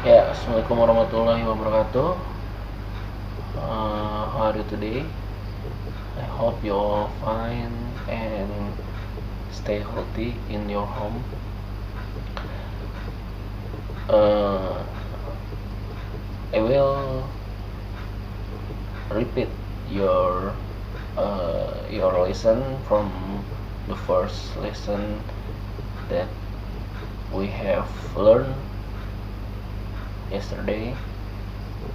Ya, assalamualaikum warahmatullahi wabarakatuh. How are you today? I hope you're fine and stay healthy in your home. Uh, I will repeat your your lesson from the first lesson that we have learned yesterday.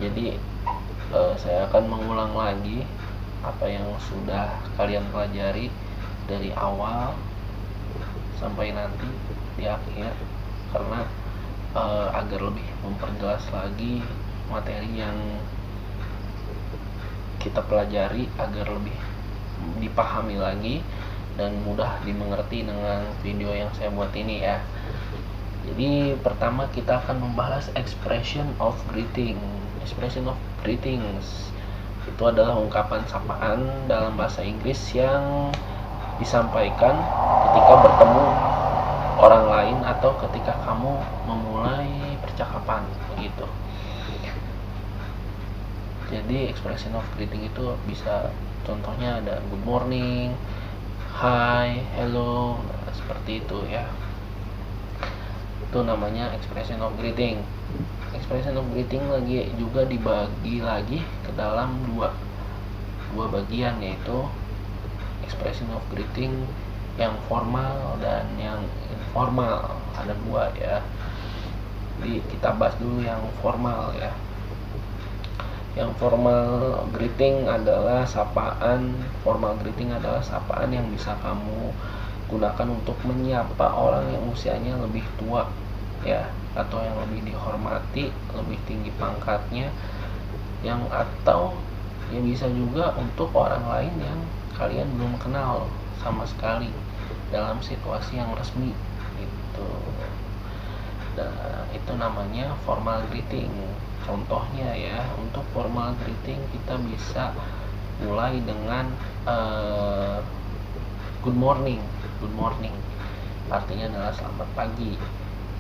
Jadi saya akan mengulang lagi apa yang sudah kalian pelajari dari awal sampai nanti di akhir, karena agar lebih memperjelas lagi materi yang kita pelajari, agar lebih dipahami lagi dan mudah dimengerti dengan video yang saya buat ini ya. Jadi pertama kita akan membahas expression of greeting. Expression of greetings itu adalah ungkapan sapaan dalam bahasa Inggris yang disampaikan ketika bertemu orang lain atau ketika kamu memulai percakapan begitu. Jadi expression of greeting itu bisa contohnya ada good morning, hi, hello, nah, seperti itu ya. Itu namanya expression of greeting. Expression of greeting lagi juga dibagi lagi ke dalam dua bagian, yaitu expression of greeting yang formal dan yang informal. Ada dua ya. Jadi kita bahas dulu yang formal ya. Yang formal greeting adalah sapaan. Formal greeting adalah sapaan yang bisa kamu gunakan untuk menyapa orang yang usianya lebih tua ya, atau yang lebih dihormati, lebih tinggi pangkatnya, yang atau ya bisa juga untuk orang lain yang kalian belum kenal sama sekali dalam situasi yang resmi gitu. Nah, itu namanya formal greeting. Contohnya ya, untuk formal greeting kita bisa mulai dengan good morning. Good morning artinya adalah selamat pagi.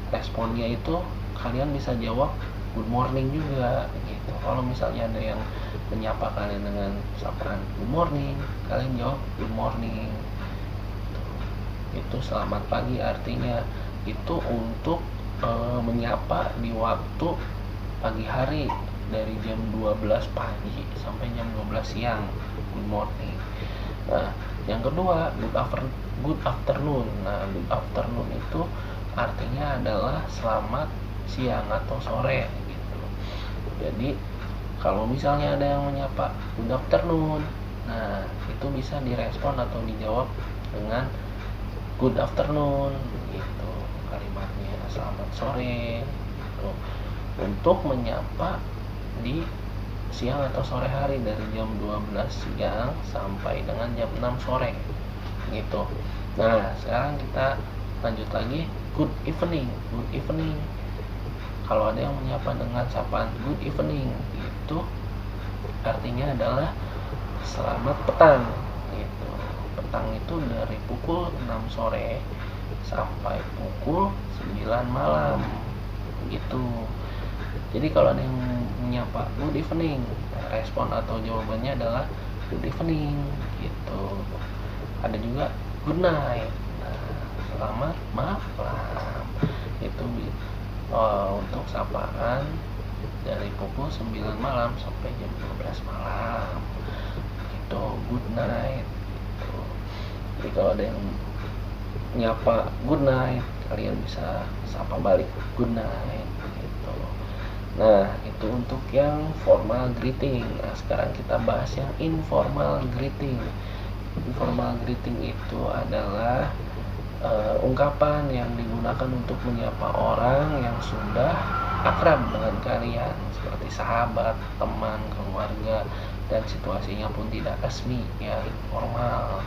Responnya itu kalian bisa jawab good morning juga gitu. Kalau misalnya ada yang menyapa kalian dengan sapaan good morning, kalian jawab good morning. Itu selamat pagi artinya. Itu untuk menyapa di waktu pagi hari dari jam 12 pagi sampai jam 12 siang, good morning. Nah, yang kedua good afternoon. Nah, good afternoon itu artinya adalah selamat siang atau sore gitu. Jadi kalau misalnya ada yang menyapa good afternoon, nah itu bisa direspon atau dijawab dengan good afternoon gitu kalimatnya, selamat sore gitu. Untuk menyapa di siang atau sore hari dari jam 12 siang sampai dengan jam 6 sore gitu. Nah, sekarang kita lanjut lagi good evening. Good evening, kalau ada yang menyapa dengan sapaan good evening, itu artinya adalah selamat petang gitu. Petang itu dari pukul 6 sore sampai pukul 9 malam gitu. Jadi kalau ada yang menyapa good evening, respon atau jawabannya adalah good evening gitu. Ada juga good night, selamat malam. Itu untuk sapaan dari pukul 9 malam sampai jam 12 malam. Itu good night gitu. Jadi kalau ada yang nyapa good night, kalian bisa sapa balik good night gitu. Nah, itu untuk yang formal greeting. Nah, sekarang kita bahas yang informal greeting. Informal greeting itu adalah ungkapan yang digunakan untuk menyapa orang yang sudah akrab dengan kalian, seperti sahabat, teman, keluarga, dan situasinya pun tidak resmi ya, informal.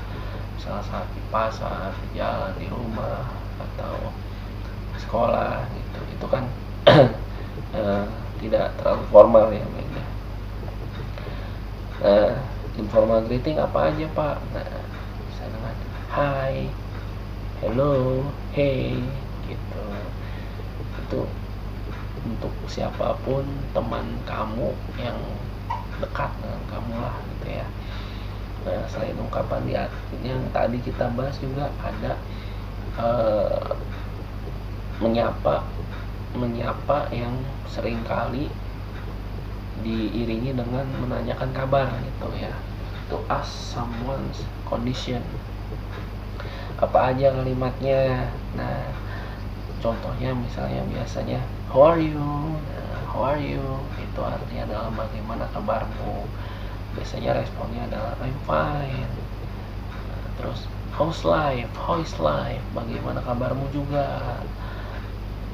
Misalnya saat di pasar, di jalan, di rumah, atau sekolah gitu. Itu kan tidak terlalu formal ya, beda. Nah, informal greeting apa aja Pak? Nah, bisa dengan hi, hello, hey gitu. Itu untuk siapapun teman kamu yang dekat dengan kamu lah gitu ya. Nah, selain ungkapan yang tadi kita bahas juga ada menyapa yang seringkali diiringi dengan menanyakan kabar gitu ya. To ask someone's condition. Apa aja kalimatnya? Nah, contohnya misalnya biasanya how are you? Nah, how are you? Itu artinya adalah bagaimana kabarmu. Biasanya responnya adalah I'm fine. Nah, terus how's life? How is life? Bagaimana kabarmu juga?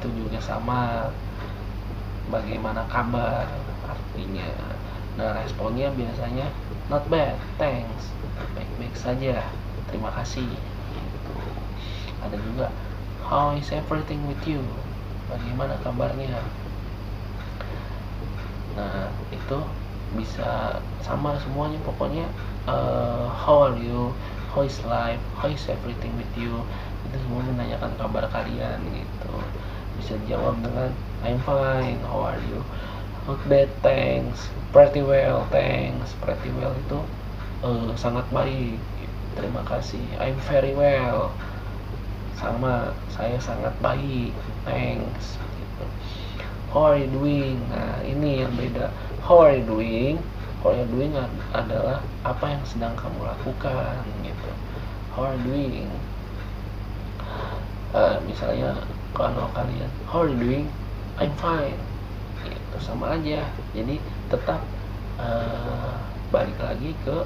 Itu juga sama, bagaimana kabar artinya. Nah, responnya biasanya not bad, thanks, baik-baik saja, terima kasih gitu. Ada juga how is everything with you, bagaimana kabarnya. Nah, itu bisa sama semuanya pokoknya. How are you, how is life, how is everything with you, itu semua menanyakan kabar kalian gitu. Bisa dijawab dengan I'm fine, how are you, not bad, thanks, pretty well, thanks. Pretty well itu sangat baik, terima kasih. I'm very well, sama, saya sangat baik, thanks gitu. How are you doing? Nah, ini yang beda. How are you doing? How are you doing adalah apa yang sedang kamu lakukan gitu. How are you doing? Misalnya kalau kalian how are you doing? I'm fine. Itu sama aja. Jadi tetap balik lagi ke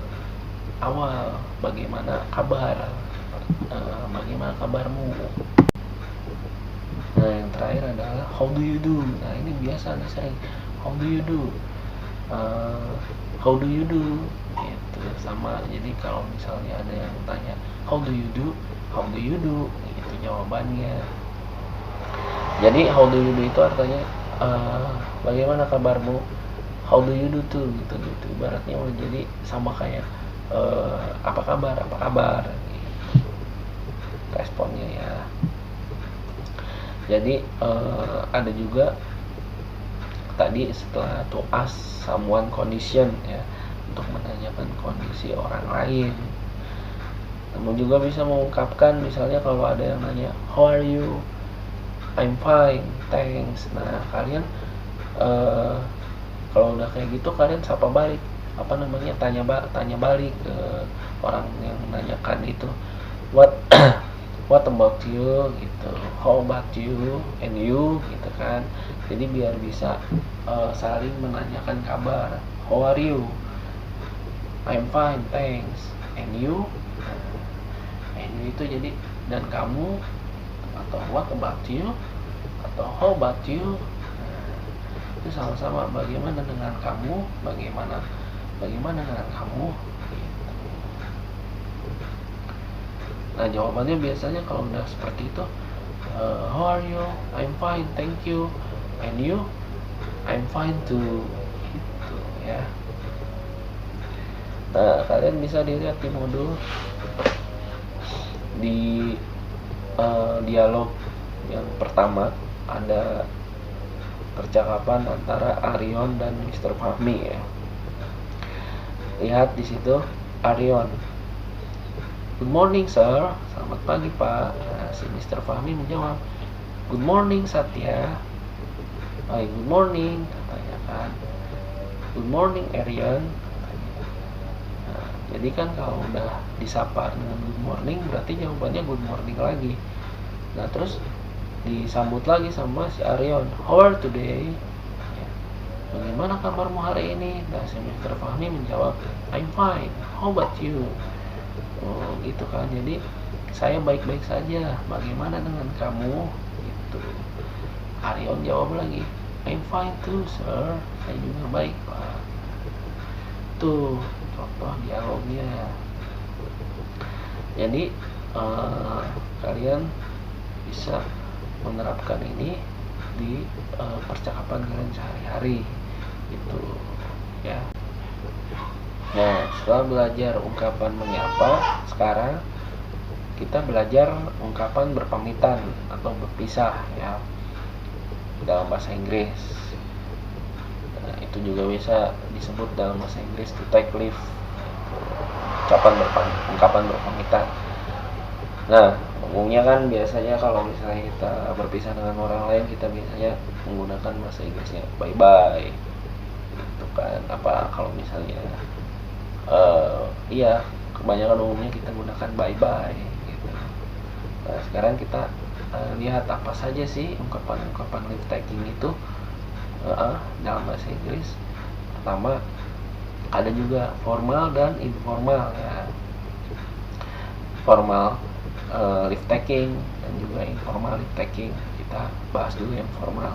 awal, bagaimana kabar, bagaimana kabarmu. Nah, yang terakhir adalah how do you do. Nah, ini biasa nih sering how do you do, how do you do gitu sama. Jadi kalau misalnya ada yang tanya how do you do, how do you do, itu jawabannya. Jadi how do you do itu artinya bagaimana kabarmu, how do you do tuh gitu. Ibaratnya jadi sama kayak apa kabar gitu. Responnya ya. Jadi ada juga tadi setelah to ask someone condition ya, untuk menanyakan kondisi orang lain. Namun juga bisa mengungkapkan misalnya kalau ada yang nanya how are you, I'm fine, thanks. Nah, kalian kalau udah kayak gitu kalian sapa balik, apa namanya, tanya balik ke orang yang menanyakan itu, what what about you gitu, how about you and you gitu kan. Jadi biar bisa saling menanyakan kabar. How are you? I'm fine, thanks. And you? And you itu jadi dan kamu, atau what about you, atau how about you. Itu sama-sama bagaimana dengan kamu, bagaimana dengan kamu gitu. Nah, jawabannya biasanya kalau udah seperti itu, how are you? I'm fine, thank you. And you? I'm fine too. Gitu ya. Nah, kalian bisa dilihat di modul di dialog yang pertama ada percakapan antara Arion dan Mr. Fahmi ya. Lihat di situ Arion, good morning sir, selamat pagi pak. Nah, si Mr. Fahmi menjawab, good morning Satya. Good morning katanya kan. Good morning Arion katanya. Nah, jadi kan kalau udah disapa dengan good morning berarti jawabannya good morning lagi. Nah, terus disambut lagi sama si Arion, how are you today? Bagaimana kabarmu hari ini? Nah, si Mr. Fahmi menjawab, I'm fine, how about you? Oh, gitu kan. Jadi saya baik-baik saja, bagaimana dengan kamu? Gitu. Arion jawab lagi, I'm fine too sir, saya juga baik pak. Tuh contoh dialognya. Jadi kalian bisa menerapkan ini di percakapan kalian sehari-hari gitu ya. Nah, setelah belajar ungkapan menyapa, sekarang kita belajar ungkapan berpamitan atau berpisah ya. dalam bahasa Inggris. Nah, itu juga bisa disebut dalam bahasa Inggris to take leave, ungkapan berpamitan. Nah, umumnya kan biasanya kalau misalnya kita berpisah dengan orang lain, kita biasanya menggunakan bahasa Inggrisnya bye bye gitu kan. Apa kalau misalnya iya, kebanyakan umumnya kita gunakan bye bye gitu. Nah, sekarang kita lihat apa saja sih ungkapan leave taking itu dalam bahasa Inggris. Pertama, ada juga formal dan informal ya. Formal leave taking dan juga informal leave taking. Kita bahas dulu yang formal.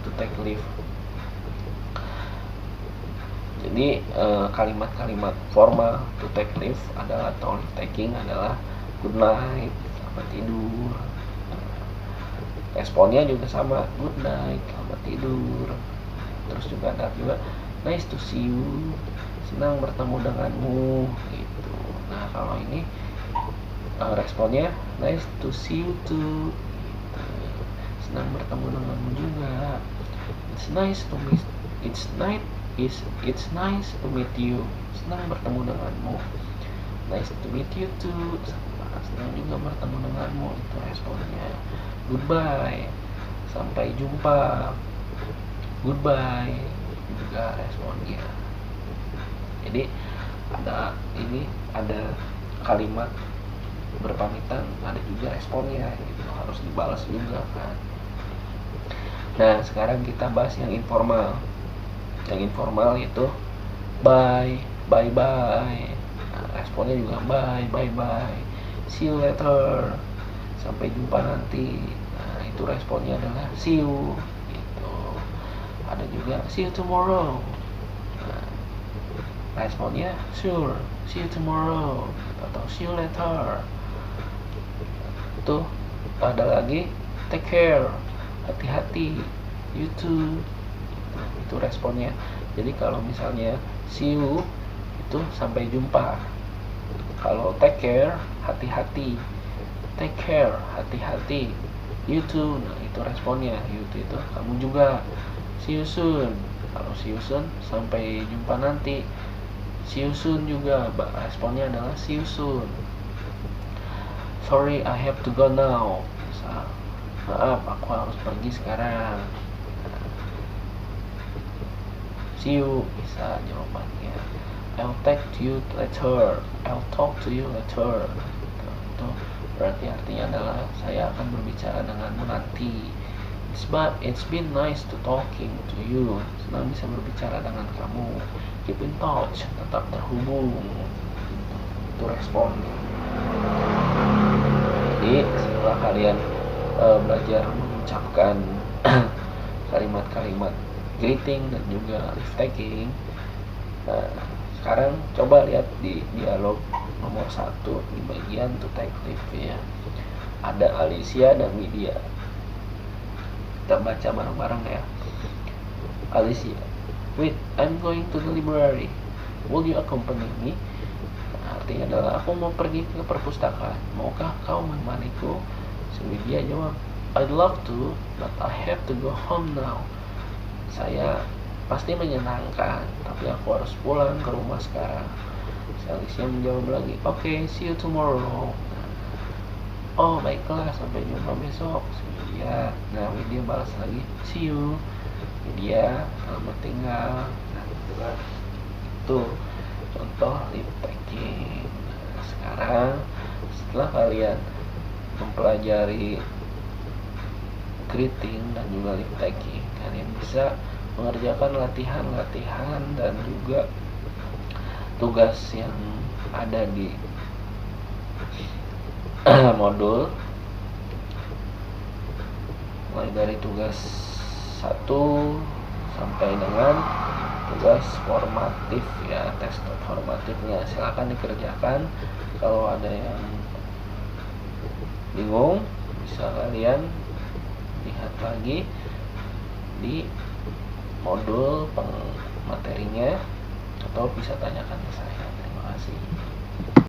To take leave. Jadi kalimat-kalimat formal to take leave adalah atau leave taking adalah good night, selamat tidur. Responnya juga sama, good night, selamat tidur. Terus juga ada juga nice to see you, senang bertemu denganmu gitu. Nah, kalau ini responnya nice to see you too gitu. Senang bertemu denganmu juga. It's nice to meet you. Senang bertemu denganmu. Nice to meet you too. Senang juga bertemu denganmu. Itu responnya. Goodbye. Sampai jumpa. Goodbye. Juga responnya. Jadi ada kalimat berpamitan, ada juga responnya gitu, harus dibalas juga kan. Nah, sekarang kita bahas yang informal. Yang informal itu bye, bye bye. Nah, responnya juga bye, bye bye. See you later. Sampai jumpa nanti. Nah, itu responnya adalah see you gitu. Ada juga see you tomorrow. Nah, responnya sure, see you tomorrow atau see you later. Itu ada lagi take care, hati-hati, you too. Itu responnya. Jadi kalau misalnya see you itu sampai jumpa. Kalau take care, hati-hati. Take care, hati-hati. You too. Nah, itu responnya. You too itu kamu juga. See you soon. Kalau see you soon sampai jumpa nanti. See you soon juga. Responnya adalah see you soon. Sorry, I have to go now. Misal, maaf, aku harus pergi sekarang. See you, bisa jawabannya. I'll talk to you later. Itu berarti artinya adalah saya akan berbicara denganmu nanti. It's been nice to talking to you. Senang bisa berbicara dengan kamu. Keep in touch, tetap terhubung. Itu respon. Jadi setelah kalian belajar mengucapkan kalimat-kalimat greeting dan juga leave taking, sekarang coba lihat di dialog nomor 1 di bagian to take leave ya. Ada Alicia dan Widya. Kita baca bareng-bareng ya. Alicia, wait, I'm going to the library. Will you accompany me? Artinya adalah aku mau pergi ke perpustakaan, maukah kau menemaniku? Si Widya jawab, I'd love to, but I have to go home now. Saya pasti menyenangkan, tapi aku harus pulang ke rumah sekarang. Si Alicia menjawab lagi, okay, see you tomorrow. Oh baiklah, sampai jumpa besok. Si Widya, nah Widya balas lagi, see you. Widya, selamat tinggal. Nah itu kan, tuh contoh leave taking. Nah, sekarang setelah kalian mempelajari greeting dan juga leave taking, kalian bisa mengerjakan latihan-latihan dan juga tugas yang ada di modul, mulai dari tugas 1 sampai dengan tugas formatif ya, tes formatifnya. Silakan dikerjakan. Kalau ada yang bingung bisa kalian lihat lagi di modul materinya atau bisa tanyakan ke saya.